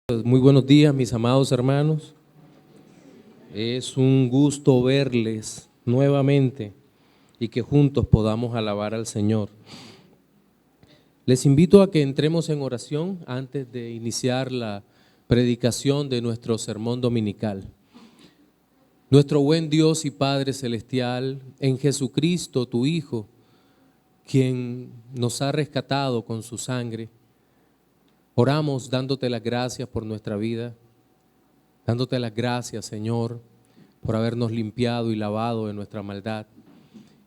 Muy buenos días, mis amados hermanos. Es un gusto verles nuevamente y que juntos podamos alabar al Señor. Les invito a que entremos en oración antes de iniciar la predicación de nuestro sermón dominical. Nuestro buen Dios y Padre Celestial, en Jesucristo, tu Hijo, quien nos ha rescatado con su sangre, oramos dándote las gracias por nuestra vida, dándote las gracias, Señor, por habernos limpiado y lavado de nuestra maldad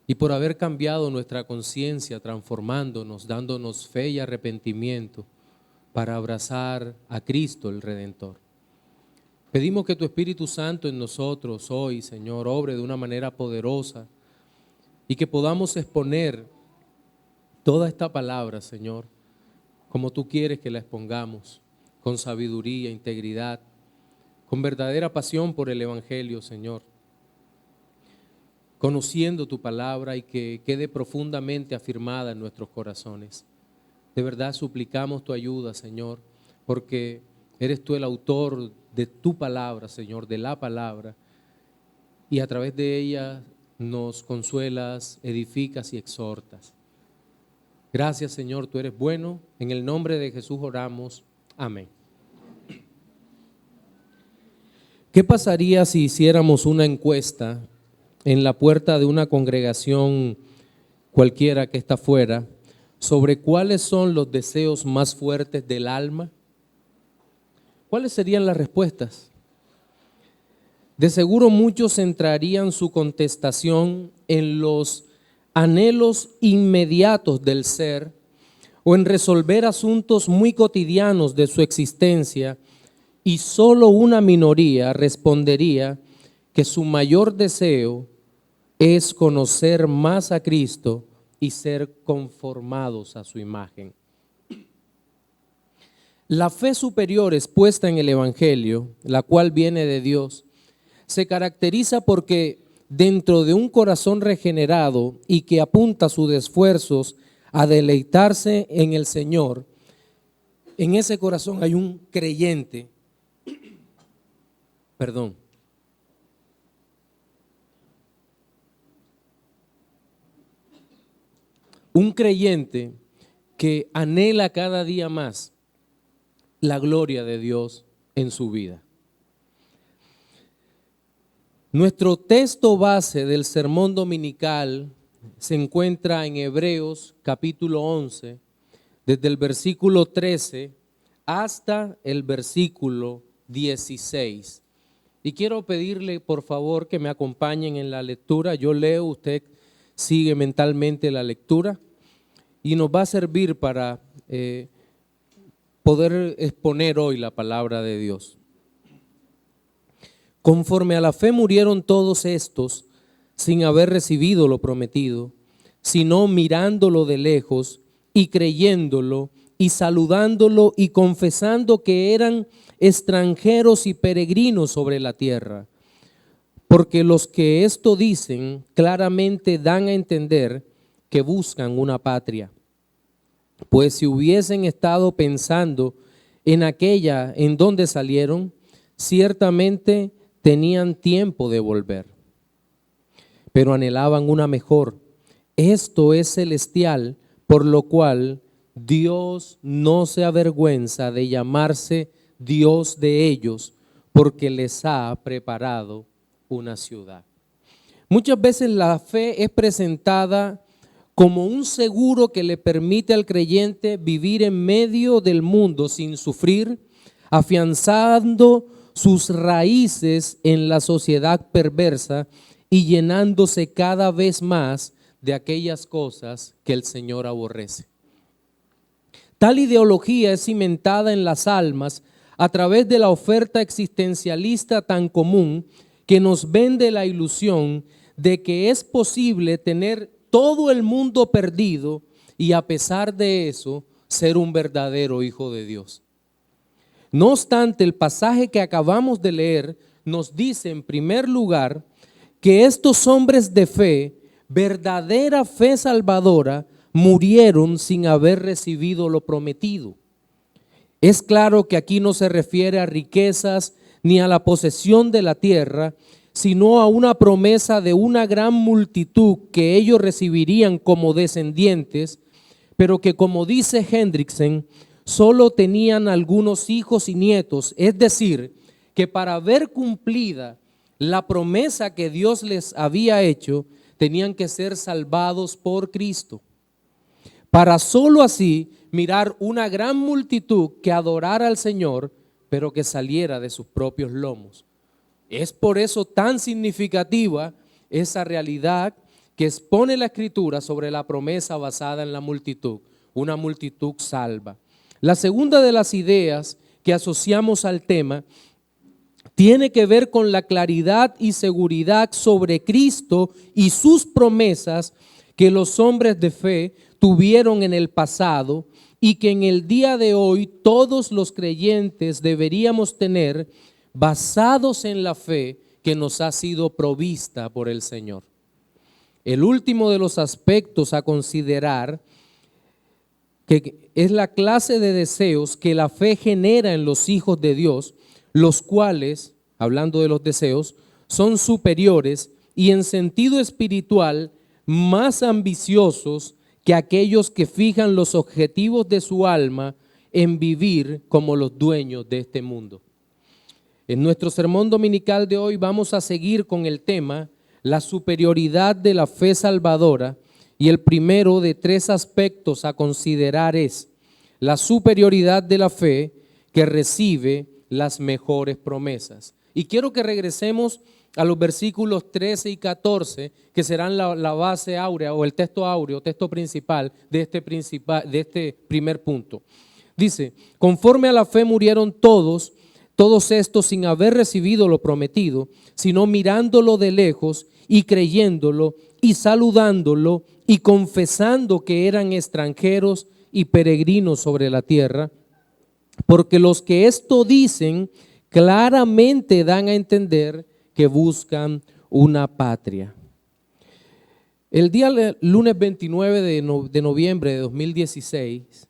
y por haber cambiado nuestra conciencia, transformándonos, dándonos fe y arrepentimiento para abrazar a Cristo el Redentor. Pedimos que tu Espíritu Santo en nosotros hoy, Señor, obre de una manera poderosa y que podamos exponer toda esta palabra, Señor, como tú quieres que la expongamos, con sabiduría, integridad, con verdadera pasión por el Evangelio, Señor, conociendo tu palabra y que quede profundamente afirmada en nuestros corazones. De verdad suplicamos tu ayuda, Señor, porque eres tú el autor de tu palabra, Señor, de la palabra, y a través de ella nos consuelas, edificas y exhortas. Gracias, Señor, tú eres bueno. En el nombre de Jesús oramos. Amén. ¿Qué pasaría si hiciéramos una encuesta en la puerta de una congregación cualquiera que está afuera sobre cuáles son los deseos más fuertes del alma? ¿Cuáles serían las respuestas? De seguro muchos centrarían su contestación en los anhelos inmediatos del ser o en resolver asuntos muy cotidianos de su existencia, y solo una minoría respondería que su mayor deseo es conocer más a Cristo y ser conformados a su imagen. La fe superior expuesta en el Evangelio, la cual viene de Dios, se caracteriza porque dentro de un corazón regenerado y que apunta sus esfuerzos a deleitarse en el Señor, en ese corazón hay un creyente, un creyente que anhela cada día más la gloria de Dios en su vida. Nuestro texto base del sermón dominical se encuentra en Hebreos capítulo 11, desde el versículo 13 hasta el versículo 16. Y quiero pedirle por favor que me acompañen en la lectura. Yo leo, usted sigue mentalmente la lectura y nos va a servir para poder exponer hoy la palabra de Dios. Conforme a la fe murieron todos estos sin haber recibido lo prometido, sino mirándolo de lejos y creyéndolo y saludándolo y confesando que eran extranjeros y peregrinos sobre la tierra. Porque los que esto dicen claramente dan a entender que buscan una patria. Pues si hubiesen estado pensando en aquella en donde salieron, ciertamente tenían tiempo de volver. Pero anhelaban una mejor. Esto es celestial, por lo cual Dios no se avergüenza de llamarse Dios de ellos, porque les ha preparado una ciudad. Muchas veces la fe es presentada como un seguro que le permite al creyente vivir en medio del mundo sin sufrir, afianzando sus raíces en la sociedad perversa y llenándose cada vez más de aquellas cosas que el Señor aborrece. Tal ideología es cimentada en las almas a través de la oferta existencialista tan común que nos vende la ilusión de que es posible tener todo el mundo perdido y a pesar de eso ser un verdadero hijo de Dios. No obstante, el pasaje que acabamos de leer nos dice en primer lugar que estos hombres de fe, verdadera fe salvadora, murieron sin haber recibido lo prometido. Es claro que aquí no se refiere a riquezas ni a la posesión de la tierra, sino a una promesa de una gran multitud que ellos recibirían como descendientes, pero que, como dice Hendrickson, solo tenían algunos hijos y nietos. Es decir, que para ver cumplida la promesa que Dios les había hecho, tenían que ser salvados por Cristo, para solo así mirar una gran multitud que adorara al Señor, pero que saliera de sus propios lomos. Es por eso tan significativa esa realidad que expone la Escritura sobre la promesa basada en la multitud, una multitud salva. La segunda de las ideas que asociamos al tema tiene que ver con la claridad y seguridad sobre Cristo y sus promesas que los hombres de fe tuvieron en el pasado y que en el día de hoy todos los creyentes deberíamos tener, basados en la fe que nos ha sido provista por el Señor. El último de los aspectos a considerar que es la clase de deseos que la fe genera en los hijos de Dios, los cuales, hablando de los deseos, son superiores y en sentido espiritual más ambiciosos que aquellos que fijan los objetivos de su alma en vivir como los dueños de este mundo. En nuestro sermón dominical de hoy vamos a seguir con el tema la superioridad de la fe salvadora, y el primero de tres aspectos a considerar es la superioridad de la fe que recibe las mejores promesas. Y quiero que regresemos a los versículos 13 y 14, que serán la base áurea o el texto áureo, texto principal de este primer punto. Dice, conforme a la fe murieron todos estos sin haber recibido lo prometido, sino mirándolo de lejos y creyéndolo y saludándolo y confesando que eran extranjeros y peregrinos sobre la tierra, porque los que esto dicen claramente dan a entender que buscan una patria. El día lunes 29 de noviembre de 2016,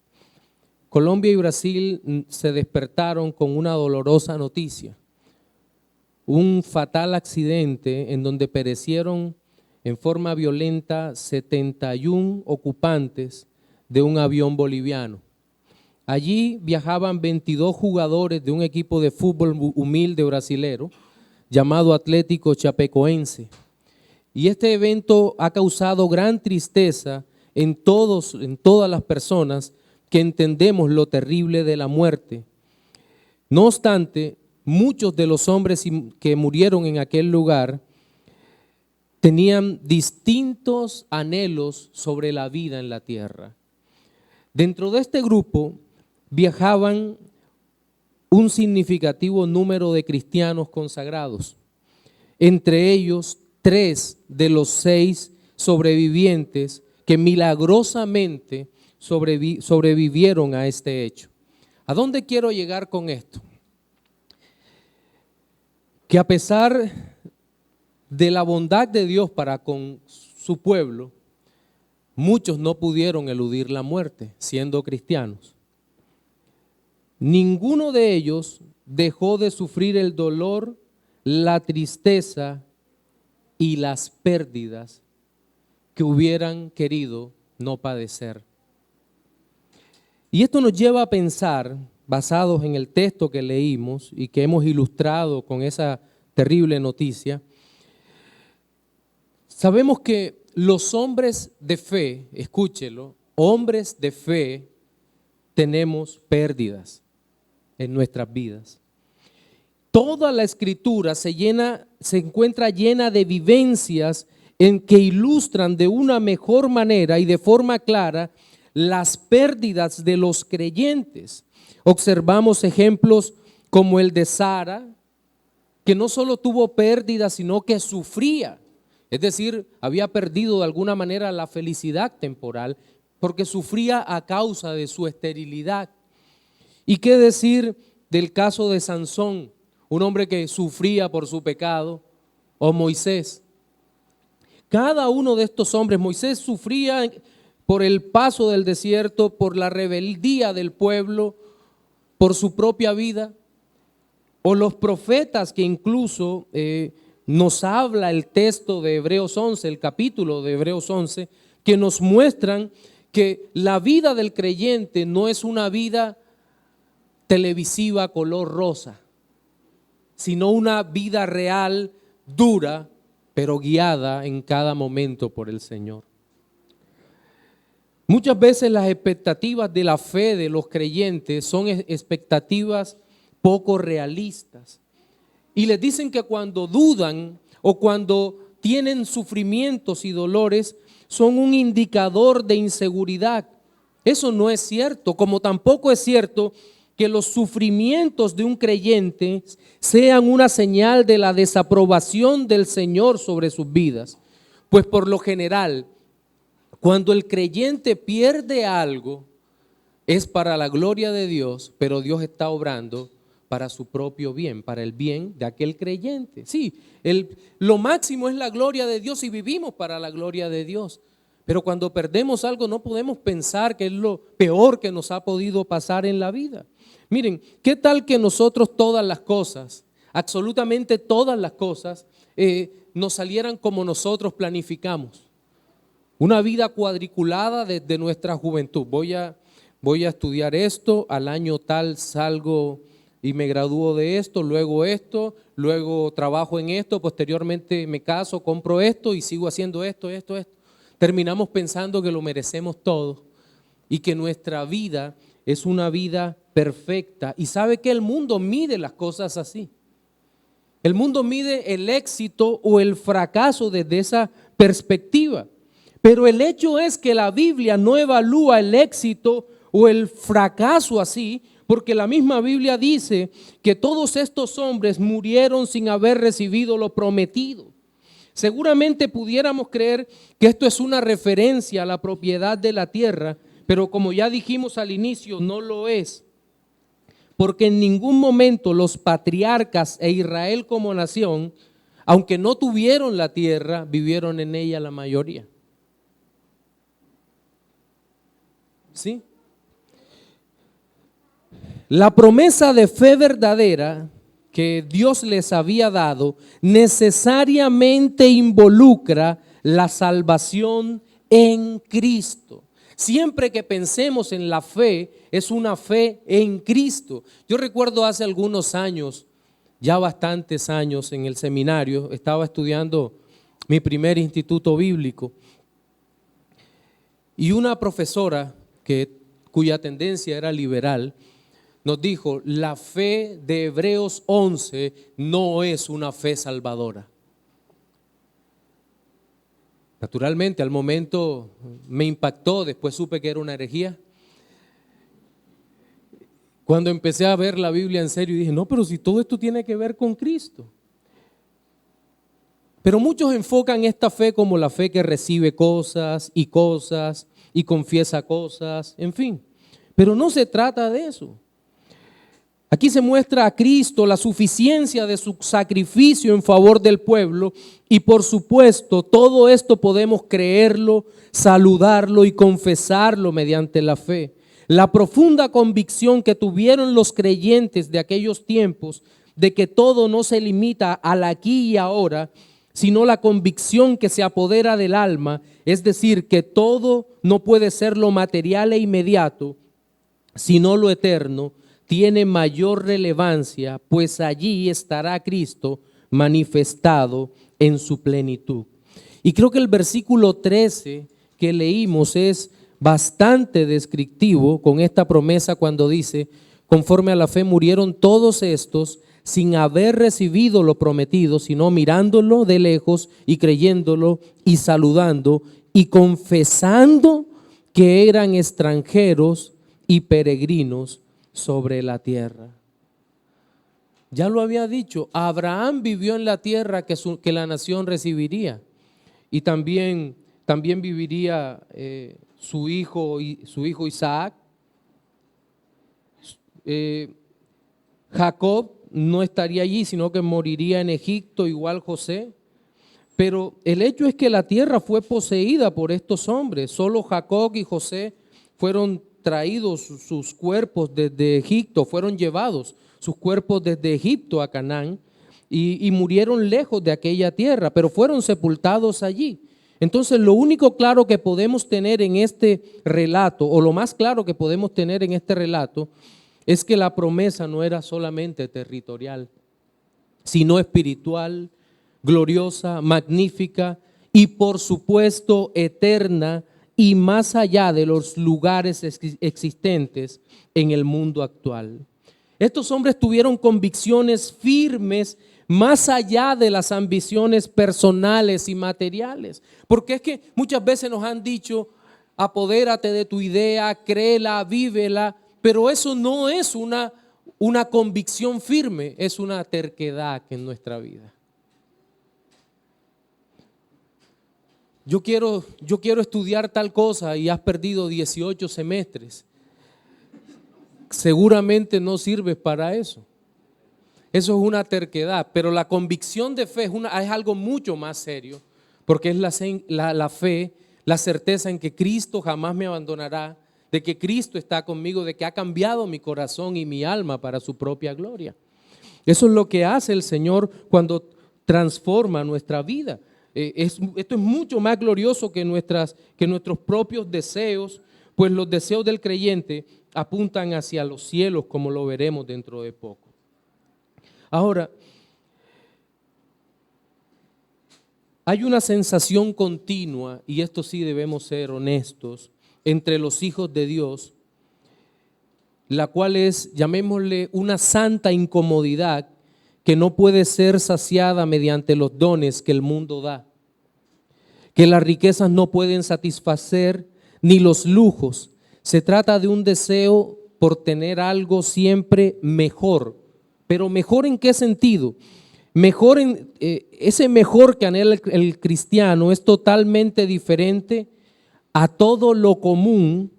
Colombia y Brasil se despertaron con una dolorosa noticia. Un fatal accidente en donde perecieron en forma violenta 71 ocupantes de un avión boliviano. Allí viajaban 22 jugadores de un equipo de fútbol humilde brasilero llamado Atlético Chapecoense. Y este evento ha causado gran tristeza en todas las personas que entendemos lo terrible de la muerte. No obstante, muchos de los hombres que murieron en aquel lugar tenían distintos anhelos sobre la vida en la tierra. Dentro de este grupo viajaban un significativo número de cristianos consagrados, entre ellos 3 de los 6 sobrevivientes que milagrosamente sobrevivieron a este hecho. ¿A dónde quiero llegar con esto? Que a pesar de la bondad de Dios para con su pueblo, muchos no pudieron eludir la muerte siendo cristianos. Ninguno de ellos dejó de sufrir el dolor, la tristeza y las pérdidas que hubieran querido no padecer. Y esto nos lleva a pensar, basados en el texto que leímos y que hemos ilustrado con esa terrible noticia, sabemos que los hombres de fe, escúchelo, hombres de fe, tenemos pérdidas en nuestras vidas. Toda la Escritura se encuentra llena de vivencias en que ilustran de una mejor manera y de forma clara las pérdidas de los creyentes. Observamos ejemplos como el de Sara, que no solo tuvo pérdidas, sino que sufría. Es decir, había perdido de alguna manera la felicidad temporal porque sufría a causa de su esterilidad. ¿Y qué decir del caso de Sansón, un hombre que sufría por su pecado, o Moisés? Cada uno de estos hombres, Moisés sufría por el paso del desierto, por la rebeldía del pueblo, por su propia vida, o los profetas que incluso nos habla el texto de Hebreos 11, el capítulo de Hebreos 11, que nos muestran que la vida del creyente no es una vida televisiva color rosa, sino una vida real, dura, pero guiada en cada momento por el Señor. Muchas veces las expectativas de la fe de los creyentes son expectativas poco realistas. Y les dicen que cuando dudan o cuando tienen sufrimientos y dolores, son un indicador de inseguridad. Eso no es cierto, como tampoco es cierto que los sufrimientos de un creyente sean una señal de la desaprobación del Señor sobre sus vidas. Pues por lo general, cuando el creyente pierde algo, es para la gloria de Dios, pero Dios está obrando para su propio bien, para el bien de aquel creyente. Sí, lo máximo es la gloria de Dios y vivimos para la gloria de Dios. Pero cuando perdemos algo no podemos pensar que es lo peor que nos ha podido pasar en la vida. Miren, ¿qué tal que nosotros todas las cosas, absolutamente todas las cosas, nos salieran como nosotros planificamos? Una vida cuadriculada desde nuestra juventud. Voy a estudiar esto, al año tal salgo y me gradúo de esto, luego trabajo en esto, posteriormente me caso, compro esto y sigo haciendo esto. Terminamos pensando que lo merecemos todo y que nuestra vida es una vida perfecta. Y sabe que el mundo mide las cosas así. El mundo mide el éxito o el fracaso desde esa perspectiva. Pero el hecho es que la Biblia no evalúa el éxito o el fracaso así, porque la misma Biblia dice que todos estos hombres murieron sin haber recibido lo prometido. Seguramente pudiéramos creer que esto es una referencia a la propiedad de la tierra, pero como ya dijimos al inicio, no lo es. Porque en ningún momento los patriarcas e Israel como nación, aunque no tuvieron la tierra, vivieron en ella la mayoría. ¿Sí? La promesa de fe verdadera que Dios les había dado necesariamente involucra la salvación en Cristo. Siempre que pensemos en la fe, es una fe en Cristo. Yo recuerdo hace algunos años, ya bastantes años en el seminario, estaba estudiando mi primer instituto bíblico y una profesora cuya tendencia era liberal, nos dijo, la fe de Hebreos 11 no es una fe salvadora. Naturalmente, al momento me impactó, después supe que era una herejía. Cuando empecé a ver la Biblia en serio, dije, no, pero si todo esto tiene que ver con Cristo. Pero muchos enfocan esta fe como la fe que recibe cosas y confiesa cosas, en fin. Pero no se trata de eso. Aquí se muestra a Cristo la suficiencia de su sacrificio en favor del pueblo y por supuesto todo esto podemos creerlo, saludarlo y confesarlo mediante la fe. La profunda convicción que tuvieron los creyentes de aquellos tiempos de que todo no se limita al aquí y ahora, sino la convicción que se apodera del alma, es decir, que todo no puede ser lo material e inmediato, sino lo eterno, tiene mayor relevancia, pues allí estará Cristo manifestado en su plenitud. Y creo que el versículo 13 que leímos es bastante descriptivo con esta promesa cuando dice, conforme a la fe murieron todos estos sin haber recibido lo prometido, sino mirándolo de lejos y creyéndolo y saludando y confesando que eran extranjeros y peregrinos sobre la tierra. Ya lo había dicho, Abraham vivió en la tierra que la nación recibiría y también viviría su hijo Isaac. Jacob no estaría allí, sino que moriría en Egipto, igual José. Pero el hecho es que la tierra fue poseída por estos hombres. Solo Jacob y José fueron traído sus cuerpos desde Egipto, fueron llevados sus cuerpos desde Egipto a Canaán y murieron lejos de aquella tierra, pero fueron sepultados allí. Entonces, lo único claro que podemos tener en este relato, o lo más claro que podemos tener en este relato, es que la promesa no era solamente territorial, sino espiritual, gloriosa, magnífica y por supuesto eterna y más allá de los lugares existentes en el mundo actual. Estos hombres tuvieron convicciones firmes más allá de las ambiciones personales y materiales. Porque es que muchas veces nos han dicho, apodérate de tu idea, créela, vívela, pero eso no es una convicción firme, es una terquedad en nuestra vida. Yo quiero estudiar tal cosa y has perdido 18 semestres. Seguramente no sirves para eso. Eso es una terquedad, pero la convicción de fe es algo mucho más serio, porque es la fe, la certeza en que Cristo jamás me abandonará, de que Cristo está conmigo, de que ha cambiado mi corazón y mi alma para su propia gloria. Eso es lo que hace el Señor cuando transforma nuestra vida. Esto es mucho más glorioso que nuestros propios deseos, pues los deseos del creyente apuntan hacia los cielos, como lo veremos dentro de poco. Ahora, hay una sensación continua, y esto sí debemos ser honestos, entre los hijos de Dios, la cual es, llamémosle, una santa incomodidad que no puede ser saciada mediante los dones que el mundo da, que las riquezas no pueden satisfacer ni los lujos. Se trata de un deseo por tener algo siempre mejor. Pero mejor ¿en qué sentido? Ese mejor que anhela el cristiano es totalmente diferente a todo lo común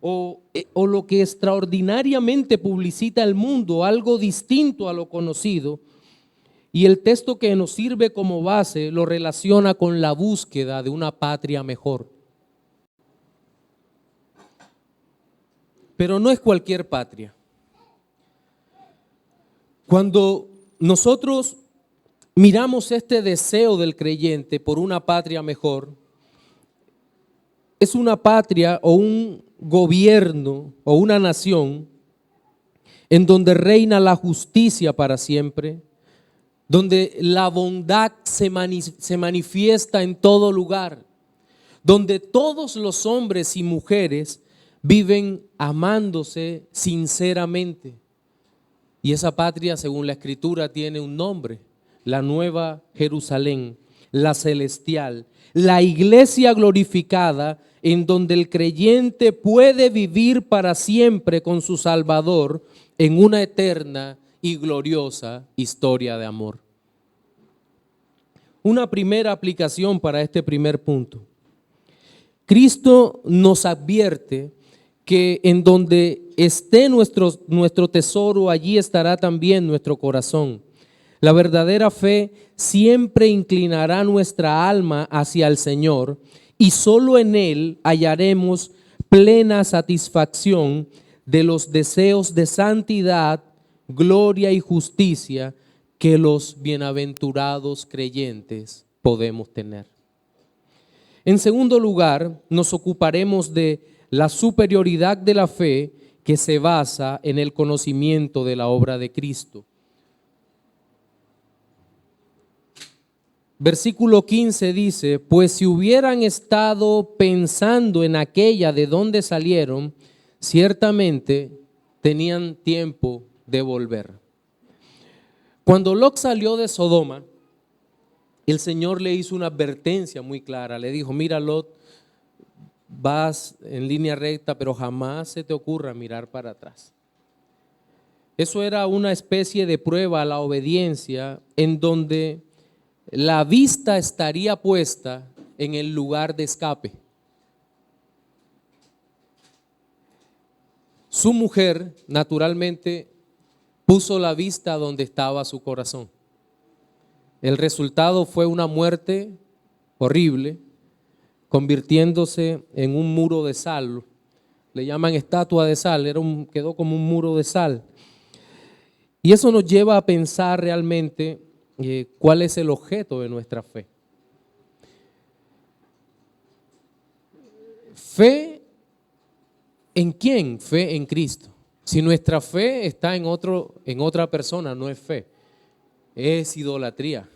o lo que extraordinariamente publicita el mundo, algo distinto a lo conocido. Y el texto que nos sirve como base lo relaciona con la búsqueda de una patria mejor. Pero no es cualquier patria. Cuando nosotros miramos este deseo del creyente por una patria mejor, es una patria o un gobierno o una nación en donde reina la justicia para siempre, donde la bondad se manifiesta en todo lugar, donde todos los hombres y mujeres viven amándose sinceramente. Y esa patria, según la Escritura, tiene un nombre: la Nueva Jerusalén, la celestial, la iglesia glorificada, en donde el creyente puede vivir para siempre con su Salvador en una eterna y gloriosa historia de amor. Una primera aplicación para este primer punto. Cristo nos advierte que en donde esté nuestro tesoro, allí estará también nuestro corazón. La verdadera fe siempre inclinará nuestra alma hacia el Señor y solo en Él hallaremos plena satisfacción de los deseos de santidad, gloria y justicia que los bienaventurados creyentes podemos tener. En segundo lugar, nos ocuparemos de la superioridad de la fe que se basa en el conocimiento de la obra de Cristo. Versículo 15 dice: pues si hubieran estado pensando en aquella de donde salieron, ciertamente tenían tiempo de volver. Cuando Lot salió de Sodoma, el Señor le hizo una advertencia muy clara. Le dijo: mira, Lot, vas en línea recta, pero jamás se te ocurra mirar para atrás. Eso era una especie de prueba a la obediencia, en donde la vista estaría puesta en el lugar de escape. Su mujer, naturalmente, puso la vista donde estaba su corazón. El resultado fue una muerte horrible, convirtiéndose en un muro de sal le llaman estatua de sal, quedó como un muro de sal. Y eso nos lleva a pensar realmente cuál es el objeto de nuestra fe. ¿Fe en quién? Fe en Cristo. Si nuestra fe está en otra persona, no es fe, es idolatría.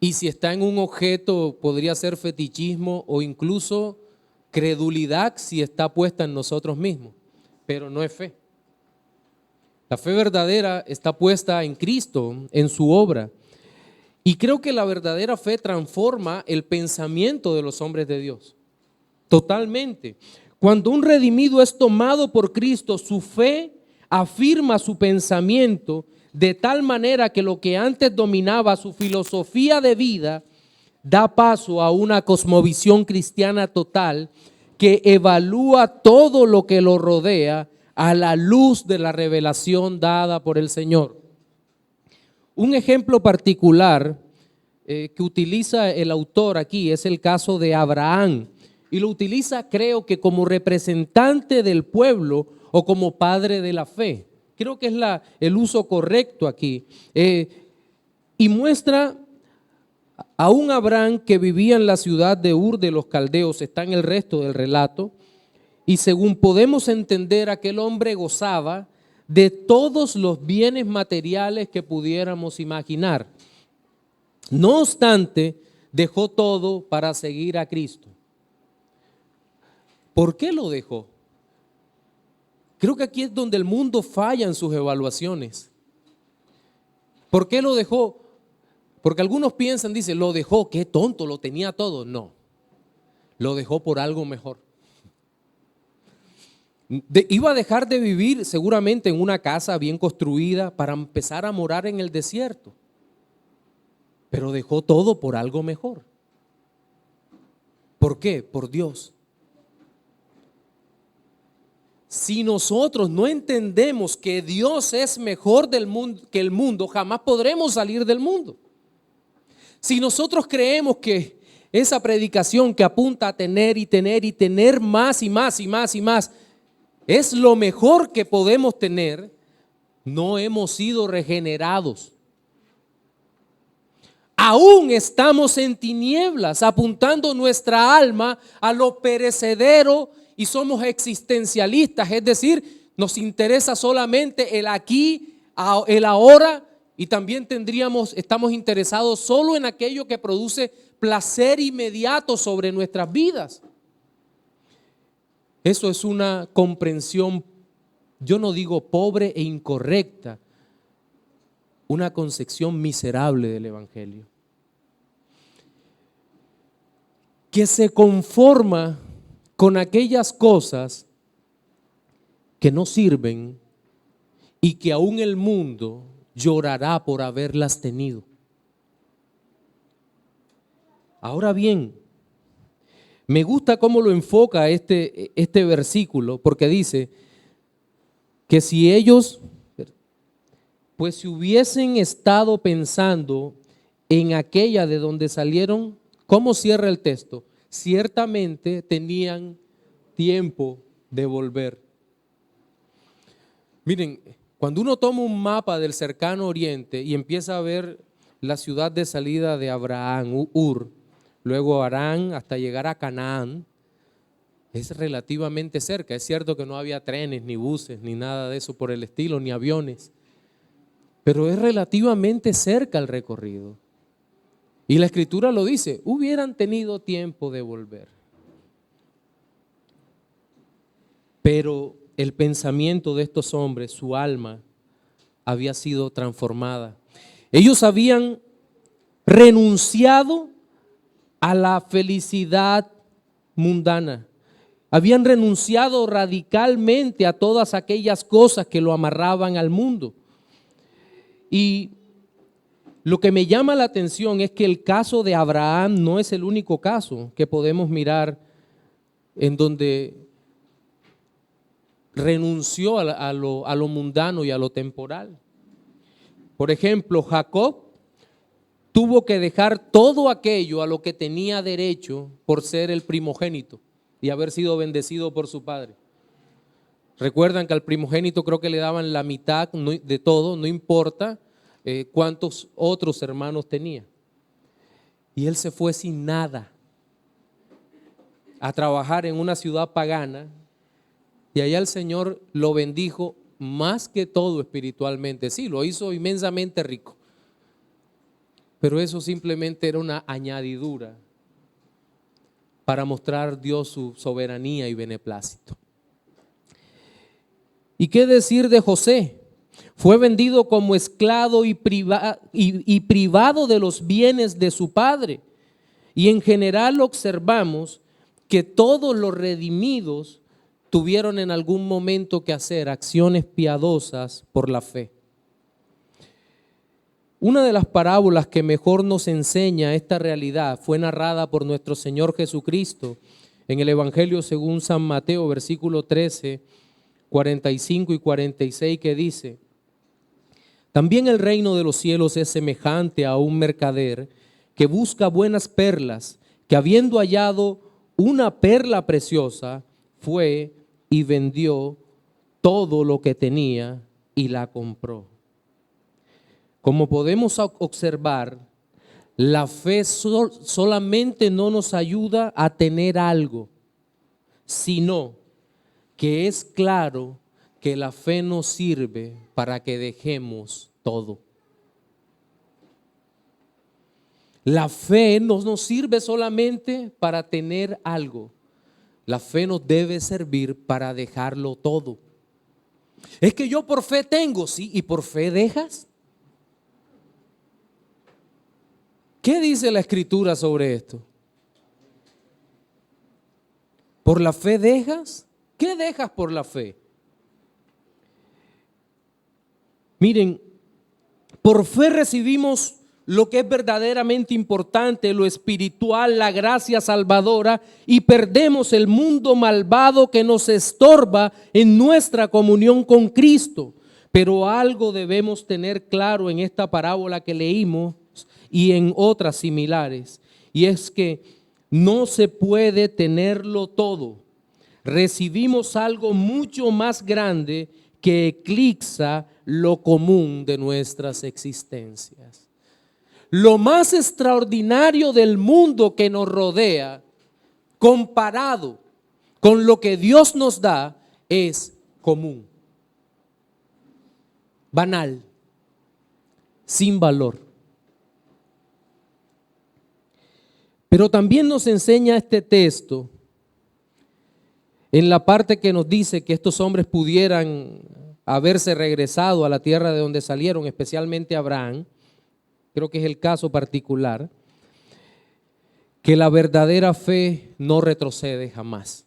Y si está en un objeto, podría ser fetichismo o incluso credulidad si está puesta en nosotros mismos, pero no es fe. La fe verdadera está puesta en Cristo, en su obra. Y creo que la verdadera fe transforma el pensamiento de los hombres de Dios. Totalmente. Cuando un redimido es tomado por Cristo, su fe afirma su pensamiento de tal manera que lo que antes dominaba su filosofía de vida da paso a una cosmovisión cristiana total que evalúa todo lo que lo rodea a la luz de la revelación dada por el Señor. Un ejemplo particular que utiliza el autor aquí es el caso de Abraham, y lo utiliza, creo que como representante del pueblo o como padre de la fe. Creo que es el uso correcto aquí. Y muestra a un Abraham que vivía en la ciudad de Ur de los Caldeos, está en el resto del relato, y según podemos entender, aquel hombre gozaba de todos los bienes materiales que pudiéramos imaginar. No obstante, dejó todo para seguir a Cristo. ¿Por qué lo dejó? Creo que aquí es donde el mundo falla en sus evaluaciones. ¿Por qué lo dejó? Porque algunos piensan, dicen, lo dejó, qué tonto, lo tenía todo. No, lo dejó por algo mejor. Iba a dejar de vivir seguramente en una casa bien construida para empezar a morar en el desierto. Pero dejó todo por algo mejor. ¿Por qué? Por Dios. Si nosotros no entendemos que Dios es mejor que el mundo, jamás podremos salir del mundo. Si nosotros creemos que esa predicación que apunta a tener y tener y tener más y más y más y más es lo mejor que podemos tener, no hemos sido regenerados. Aún estamos en tinieblas, apuntando nuestra alma a lo perecedero y somos existencialistas, es decir, nos interesa solamente el aquí, el ahora, y también estamos interesados solo en aquello que produce placer inmediato sobre nuestras vidas. Eso es una comprensión, yo no digo pobre e incorrecta, una concepción miserable del Evangelio, que se conforma con aquellas cosas que no sirven y que aún el mundo llorará por haberlas tenido. Ahora bien, me gusta cómo lo enfoca este versículo, porque dice que si ellos, pues si hubiesen estado pensando en aquella de donde salieron, ¿cómo cierra el texto? Ciertamente tenían tiempo de volver. Miren, cuando uno toma un mapa del cercano oriente y empieza a ver la ciudad de salida de Abraham, Ur, luego Harán hasta llegar a Canaán, es relativamente cerca. Es cierto que no había trenes, ni buses, ni nada de eso por el estilo, ni aviones, pero es relativamente cerca el recorrido. Y la Escritura lo dice, hubieran tenido tiempo de volver. Pero el pensamiento de estos hombres, su alma, había sido transformada. Ellos habían renunciado a la felicidad mundana. Habían renunciado radicalmente a todas aquellas cosas que lo amarraban al mundo. Y lo que me llama la atención es que el caso de Abraham no es el único caso que podemos mirar en donde renunció a lo mundano y a lo temporal. Por ejemplo, Jacob tuvo que dejar todo aquello a lo que tenía derecho por ser el primogénito. y haber sido bendecido por su padre. Recuerdan que al primogénito creo que le daban la mitad de todo, no importa cuántos otros hermanos tenía. Y él se fue sin nada a trabajar en una ciudad pagana, y allá el Señor lo bendijo más que todo espiritualmente. Sí, lo hizo inmensamente rico, pero eso simplemente era una añadidura para mostrar Dios su soberanía y beneplácito. ¿Y qué decir de José? Fue vendido como esclavo y privado de los bienes de su padre. Y en general observamos que todos los redimidos tuvieron en algún momento que hacer acciones piadosas por la fe. Una de las parábolas que mejor nos enseña esta realidad fue narrada por nuestro Señor Jesucristo en el Evangelio según San Mateo, versículo 13, 45 y 46, que dice: también el reino de los cielos es semejante a un mercader que busca buenas perlas, que habiendo hallado una perla preciosa, fue y vendió todo lo que tenía y la compró. Como podemos observar, la fe solamente no nos ayuda a tener algo, sino que es claro que la fe nos sirve para que dejemos todo. La fe no nos sirve solamente para tener algo. La fe nos debe servir para dejarlo todo. Es que yo por fe tengo, sí, y por fe dejas. ¿Qué dice la Escritura sobre esto? ¿Por la fe dejas? ¿Qué dejas por la fe? Miren, por fe recibimos lo que es verdaderamente importante, lo espiritual, la gracia salvadora, y perdemos el mundo malvado que nos estorba en nuestra comunión con Cristo. Pero algo debemos tener claro en esta parábola que leímos y en otras similares, y es que no se puede tenerlo todo. Recibimos algo mucho más grande que eclipsa lo común de nuestras existencias. Lo más extraordinario del mundo que nos rodea, comparado con lo que Dios nos da, es común, banal, sin valor. Pero también nos enseña este texto en la parte que nos dice que estos hombres pudieran haberse regresado a la tierra de donde salieron, especialmente Abraham. Creo que es el caso particular, que la verdadera fe no retrocede jamás.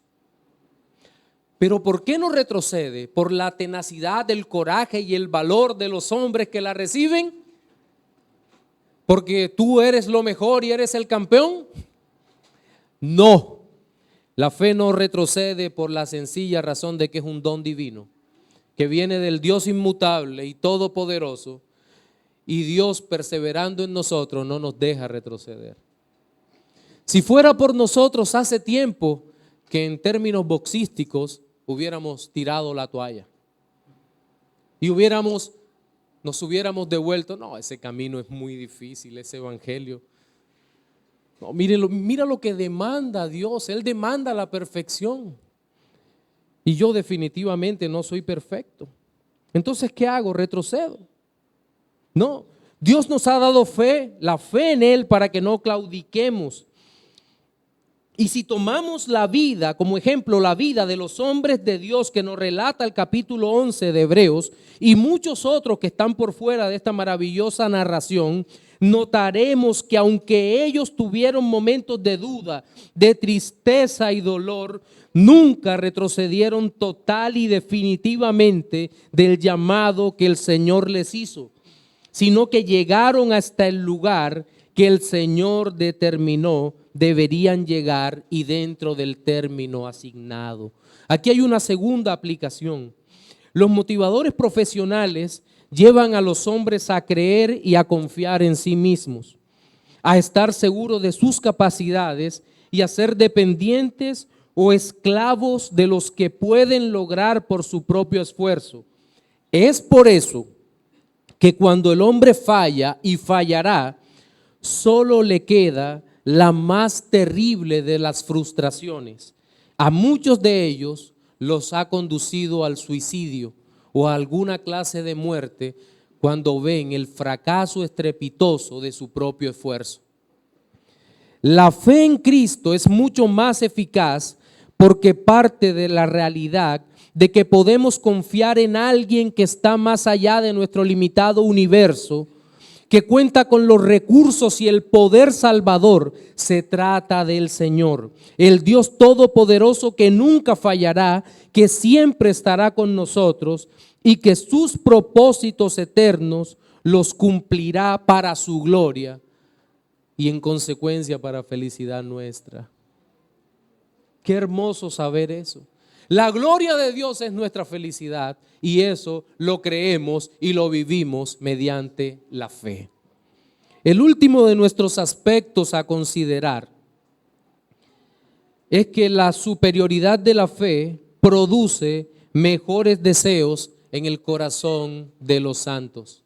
Pero ¿por qué no retrocede? Por la tenacidad, el coraje y el valor de los hombres que la reciben. Porque tú eres lo mejor y eres el campeón. No, la fe no retrocede por la sencilla razón de que es un don divino, que viene del Dios inmutable y todopoderoso, y Dios, perseverando en nosotros, no nos deja retroceder. Si fuera por nosotros, hace tiempo que en términos boxísticos hubiéramos tirado la toalla y nos hubiéramos devuelto. No, ese camino es muy difícil, ese evangelio. No, mira lo que demanda Dios. Él demanda la perfección. Y yo definitivamente no soy perfecto. Entonces, ¿qué hago? Retrocedo. No, Dios nos ha dado fe, la fe en Él, para que no claudiquemos. Y si tomamos la vida, como ejemplo, la vida de los hombres de Dios que nos relata el capítulo 11 de Hebreos y muchos otros que están por fuera de esta maravillosa narración, notaremos que aunque ellos tuvieron momentos de duda, de tristeza y dolor, nunca retrocedieron total y definitivamente del llamado que el Señor les hizo, sino que llegaron hasta el lugar que el Señor determinó deberían llegar y dentro del término asignado. Aquí hay una segunda aplicación. Los motivadores profesionales llevan a los hombres a creer y a confiar en sí mismos, a estar seguros de sus capacidades y a ser dependientes o esclavos de los que pueden lograr por su propio esfuerzo. Es por eso que cuando el hombre falla y fallará, solo le queda la más terrible de las frustraciones. A muchos de ellos los ha conducido al suicidio o a alguna clase de muerte cuando ven el fracaso estrepitoso de su propio esfuerzo. La fe en Cristo es mucho más eficaz porque parte de la realidad de que podemos confiar en alguien que está más allá de nuestro limitado universo, que cuenta con los recursos y el poder salvador. Se trata del Señor, el Dios todopoderoso que nunca fallará, que siempre estará con nosotros y que sus propósitos eternos los cumplirá para su gloria y en consecuencia para felicidad nuestra. Qué hermoso saber eso. La gloria de Dios es nuestra felicidad y eso lo creemos y lo vivimos mediante la fe. El último de nuestros aspectos a considerar es que la superioridad de la fe produce mejores deseos en el corazón de los santos.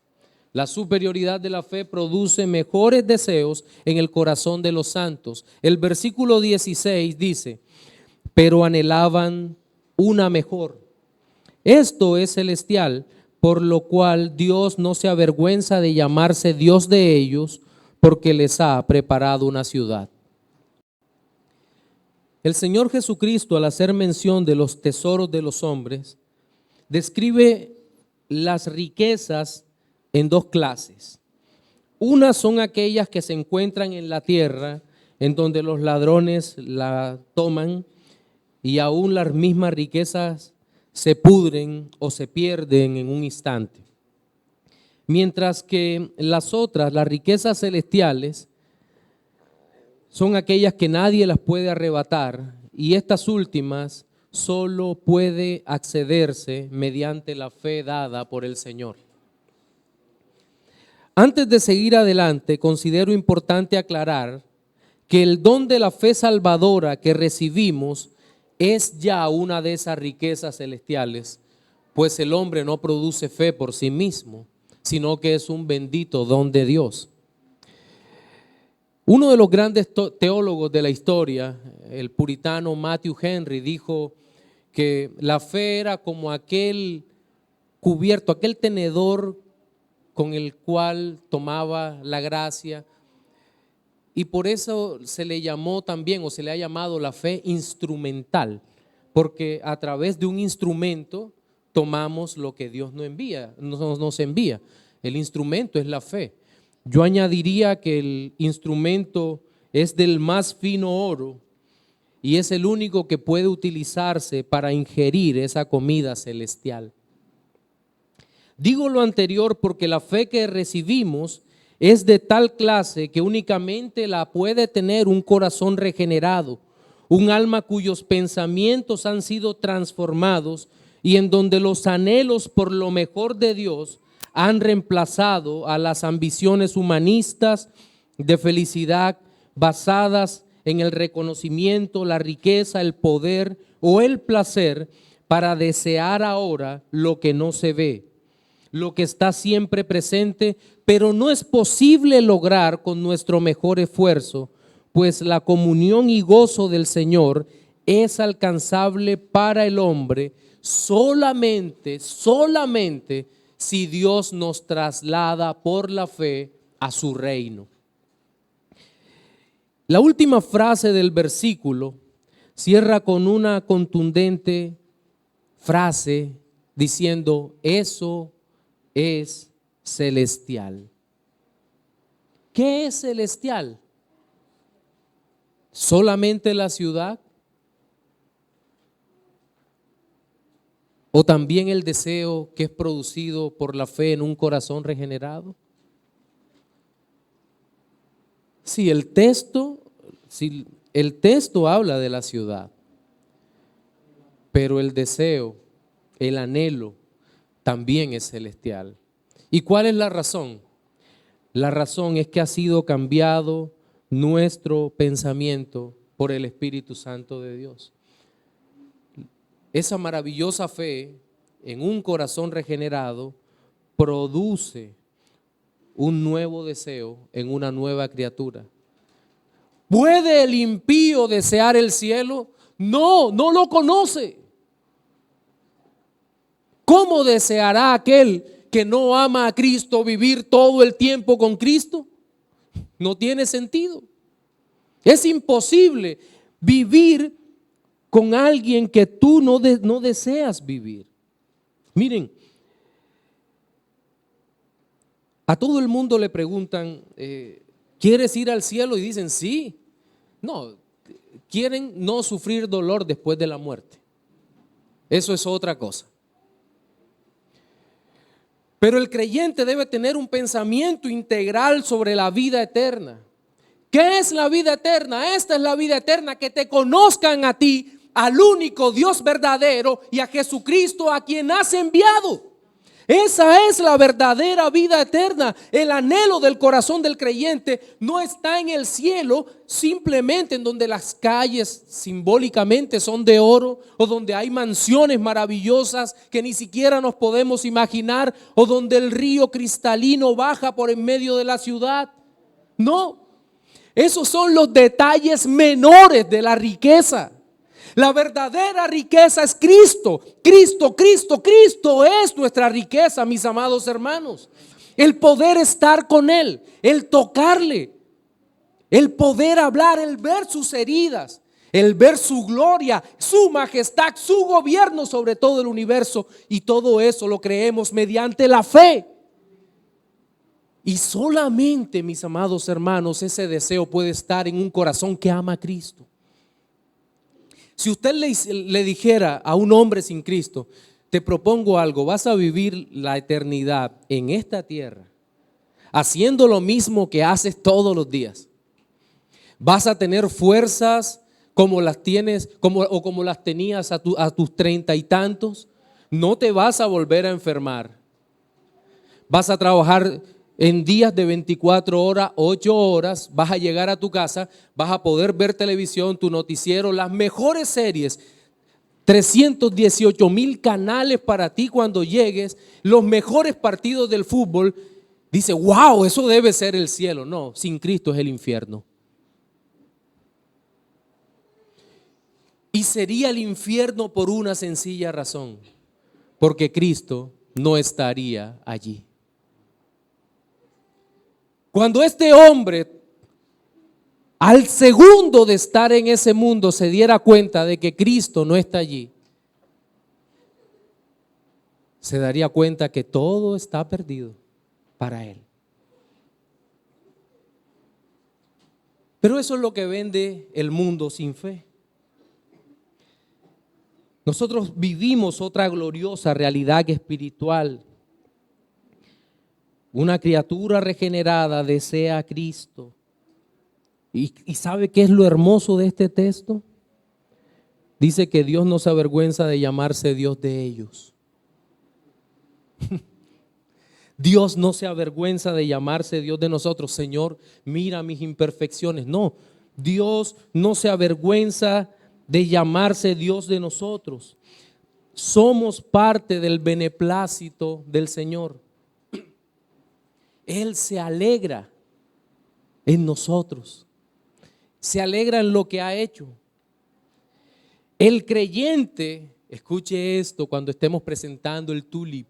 La superioridad de la fe produce mejores deseos en el corazón de los santos. El versículo 16 dice: pero anhelaban una mejor. Esto es celestial, por lo cual Dios no se avergüenza de llamarse Dios de ellos, porque les ha preparado una ciudad. El Señor Jesucristo, al hacer mención de los tesoros de los hombres, describe las riquezas en dos clases. Unas son aquellas que se encuentran en la tierra, en donde los ladrones la toman y aún las mismas riquezas se pudren o se pierden en un instante. Mientras que las otras, las riquezas celestiales, son aquellas que nadie las puede arrebatar, y estas últimas solo puede accederse mediante la fe dada por el Señor. Antes de seguir adelante, considero importante aclarar que el don de la fe salvadora que recibimos es ya una de esas riquezas celestiales, pues el hombre no produce fe por sí mismo, sino que es un bendito don de Dios. Uno de los grandes teólogos de la historia, el puritano Matthew Henry, dijo que la fe era como aquel cubierto, aquel tenedor con el cual tomaba la gracia, y por eso se le llamó también, o se le ha llamado, la fe instrumental, porque a través de un instrumento tomamos lo que Dios nos envía. El instrumento es la fe. Yo añadiría que el instrumento es del más fino oro y es el único que puede utilizarse para ingerir esa comida celestial. Digo lo anterior porque la fe que recibimos es de tal clase que únicamente la puede tener un corazón regenerado, un alma cuyos pensamientos han sido transformados y en donde los anhelos por lo mejor de Dios han reemplazado a las ambiciones humanistas de felicidad basadas en el reconocimiento, la riqueza, el poder o el placer para desear ahora lo que no se ve, lo que está siempre presente, pero no es posible lograr con nuestro mejor esfuerzo, pues la comunión y gozo del Señor es alcanzable para el hombre solamente si Dios nos traslada por la fe a su reino. La última frase del versículo cierra con una contundente frase diciendo: eso es celestial. ¿Qué es celestial? ¿Solamente la ciudad? ¿O también el deseo que es producido por la fe en un corazón regenerado? Si el texto habla de la ciudad, pero el deseo, el anhelo, también es celestial. ¿Y cuál es la razón? La razón es que ha sido cambiado nuestro pensamiento por el Espíritu Santo de Dios. esa maravillosa fe en un corazón regenerado produce un nuevo deseo en una nueva criatura. ¿Puede el impío desear el cielo? No, no lo conoce. ¿Cómo deseará aquel que no ama a Cristo vivir todo el tiempo con Cristo? No tiene sentido. Es imposible vivir con alguien que tú no deseas vivir. Miren, a todo el mundo le preguntan, ¿quieres ir al cielo? Y dicen sí. No, quieren no sufrir dolor después de la muerte. Eso es otra cosa. Pero el creyente debe tener un pensamiento integral sobre la vida eterna. ¿Qué es la vida eterna? Esta es la vida eterna, que te conozcan a ti, al único Dios verdadero, y a Jesucristo a quien has enviado. Esa es la verdadera vida eterna. El anhelo del corazón del creyente no está en el cielo, simplemente en donde las calles simbólicamente son de oro, o donde hay mansiones maravillosas que ni siquiera nos podemos imaginar, o donde el río cristalino baja por en medio de la ciudad. No, esos son los detalles menores de la riqueza. La verdadera riqueza es Cristo. Cristo es nuestra riqueza, mis amados hermanos. El poder estar con Él, el tocarle, el poder hablar, el ver sus heridas, el ver su gloria, su majestad, su gobierno sobre todo el universo. Y todo eso lo creemos mediante la fe. Y solamente, mis amados hermanos, ese deseo puede estar en un corazón que ama a Cristo. Si usted le dijera a un hombre sin Cristo, te propongo algo, vas a vivir la eternidad en esta tierra, haciendo lo mismo que haces todos los días. Vas a tener fuerzas como las tienes, como las tenías a tus 30 y tantos. No te vas a volver a enfermar. Vas a trabajar en días de 24 horas, 8 horas, vas a llegar a tu casa, vas a poder ver televisión, tu noticiero, las mejores series, 318,000 canales para ti cuando llegues, los mejores partidos del fútbol. Dice, wow, eso debe ser el cielo. No, sin Cristo es el infierno. Y sería el infierno por una sencilla razón, porque Cristo no estaría allí. Cuando este hombre, al segundo de estar en ese mundo, se diera cuenta de que Cristo no está allí, se daría cuenta que todo está perdido para él. Pero eso es lo que vende el mundo sin fe. Nosotros vivimos otra gloriosa realidad espiritual. Una criatura regenerada desea a Cristo. ¿Y sabe qué es lo hermoso de este texto? Dice que Dios no se avergüenza de llamarse Dios de ellos. Dios no se avergüenza de llamarse Dios de nosotros. Señor, mira mis imperfecciones. No, Dios no se avergüenza de llamarse Dios de nosotros. Somos parte del beneplácito del Señor. Él se alegra en nosotros, se alegra en lo que ha hecho. El creyente, escuche esto cuando estemos presentando el tulip,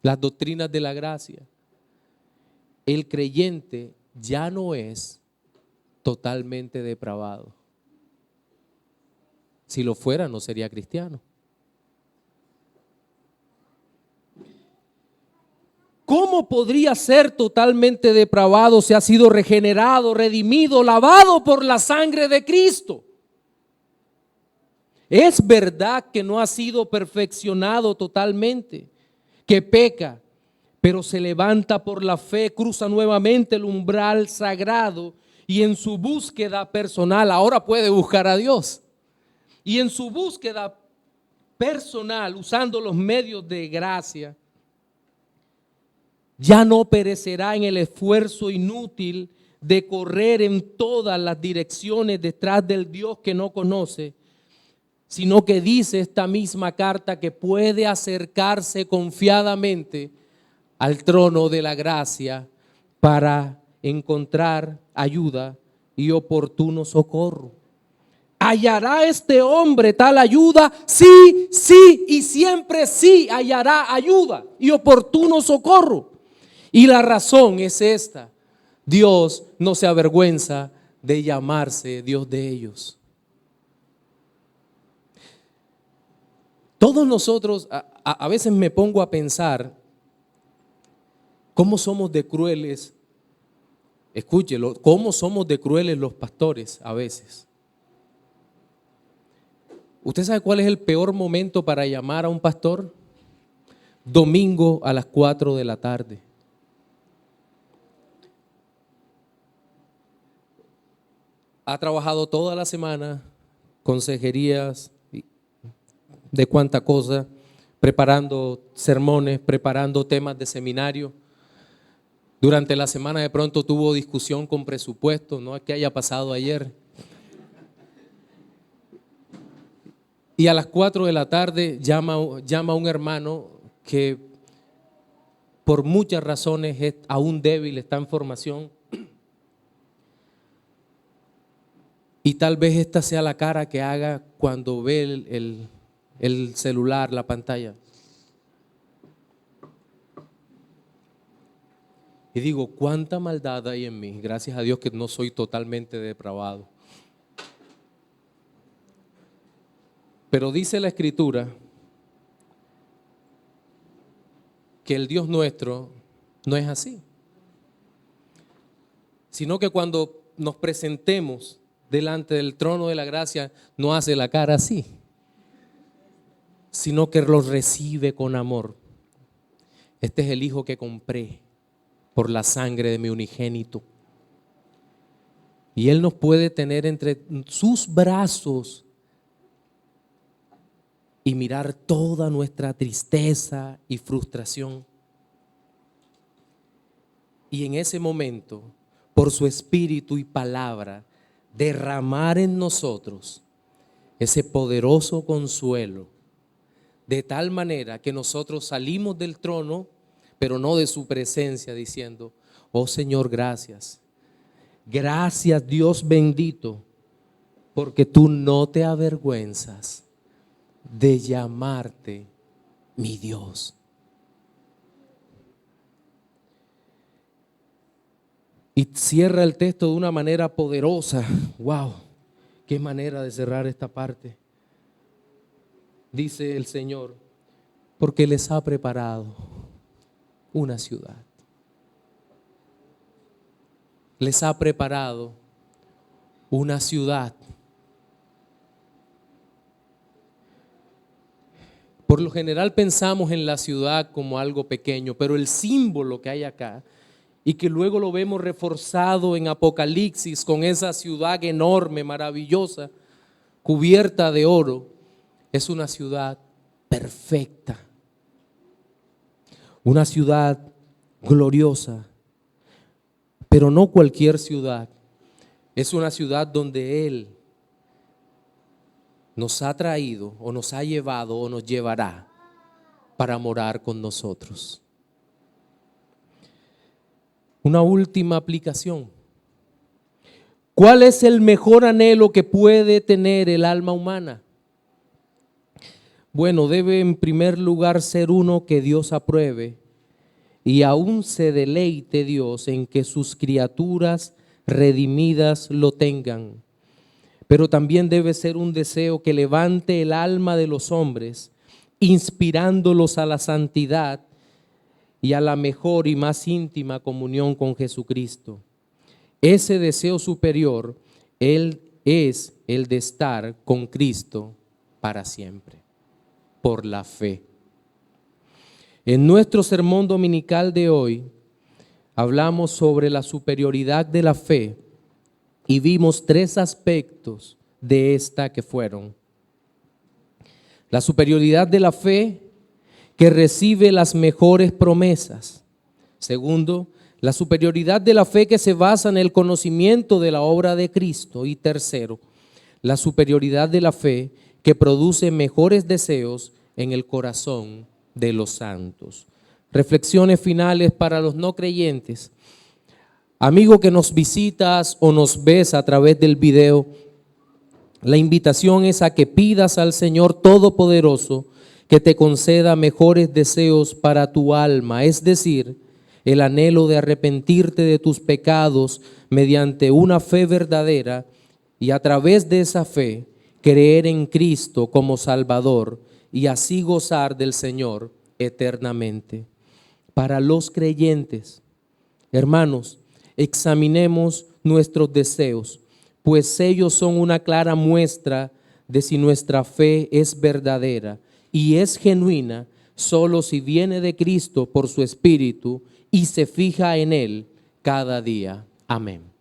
las doctrinas de la gracia. El creyente ya no es totalmente depravado. Si lo fuera, no sería cristiano. ¿Cómo podría ser totalmente depravado si ha sido regenerado, redimido, lavado por la sangre de Cristo? Es verdad que no ha sido perfeccionado totalmente, que peca, pero se levanta por la fe, cruza nuevamente el umbral sagrado y en su búsqueda personal, ahora puede buscar a Dios. Y en su búsqueda personal, usando los medios de gracia, ya no perecerá en el esfuerzo inútil de correr en todas las direcciones detrás del Dios que no conoce, sino que dice esta misma carta que puede acercarse confiadamente al trono de la gracia para encontrar ayuda y oportuno socorro. ¿Hallará este hombre tal ayuda? Sí, sí y siempre sí hallará ayuda y oportuno socorro. Y la razón es esta: Dios no se avergüenza de llamarse Dios de ellos. Todos nosotros, a veces me pongo a pensar cómo somos de crueles, escúchelo, cómo somos de crueles los pastores a veces. ¿Usted sabe cuál es el peor momento para llamar a un pastor? Domingo a las 4 de la tarde. Ha trabajado toda la semana, consejerías, de cuánta cosa, preparando sermones, preparando temas de seminario. Durante la semana de pronto tuvo discusión con presupuesto, no es que haya pasado ayer. Y a las 4 de la tarde llama a un hermano que por muchas razones es aún débil, está en formación. Y tal vez esta sea la cara que haga cuando ve el celular, la pantalla. Y digo, ¿cuánta maldad hay en mí? Gracias a Dios que no soy totalmente depravado. Pero dice la Escritura que el Dios nuestro no es así, sino que cuando nos presentemos delante del trono de la gracia, no hace la cara así, sino que los recibe con amor. Este es el hijo que compré por la sangre de mi unigénito. Y Él nos puede tener entre sus brazos y mirar toda nuestra tristeza y frustración. Y en ese momento, por su espíritu y palabra, derramar en nosotros ese poderoso consuelo, de tal manera que nosotros salimos del trono, pero no de su presencia, diciendo: oh Señor, gracias. Gracias, Dios bendito, porque tú no te avergüenzas de llamarte mi Dios. Y cierra el texto de una manera poderosa. Wow, qué manera de cerrar esta parte. Dice el Señor: porque les ha preparado una ciudad. Les ha preparado una ciudad. Por lo general pensamos en la ciudad como algo pequeño, pero el símbolo que hay acá, y que luego lo vemos reforzado en Apocalipsis con esa ciudad enorme, maravillosa, cubierta de oro, es una ciudad perfecta, una ciudad gloriosa, pero no cualquier ciudad. Es una ciudad donde Él nos ha traído o nos ha llevado o nos llevará para morar con nosotros. Una última aplicación. ¿Cuál es el mejor anhelo que puede tener el alma humana? Bueno, debe en primer lugar ser uno que Dios apruebe y aún se deleite Dios en que sus criaturas redimidas lo tengan. Pero también debe ser un deseo que levante el alma de los hombres, inspirándolos a la santidad y a la mejor y más íntima comunión con Jesucristo. Ese deseo superior, Él es el de estar con Cristo para siempre, por la fe. En nuestro sermón dominical de hoy, hablamos sobre la superioridad de la fe y vimos 3 aspectos de esta que fueron: la superioridad de la fe, que recibe las mejores promesas. Segundo, la superioridad de la fe que se basa en el conocimiento de la obra de Cristo. Y tercero, la superioridad de la fe que produce mejores deseos en el corazón de los santos. Reflexiones finales para los no creyentes. Amigo que nos visitas o nos ves a través del video, la invitación es a que pidas al Señor Todopoderoso que te conceda mejores deseos para tu alma, es decir, el anhelo de arrepentirte de tus pecados mediante una fe verdadera y a través de esa fe creer en Cristo como Salvador y así gozar del Señor eternamente. Para los creyentes, hermanos, examinemos nuestros deseos, pues ellos son una clara muestra de si nuestra fe es verdadera y es genuina solo si viene de Cristo por su Espíritu y se fija en Él cada día. Amén.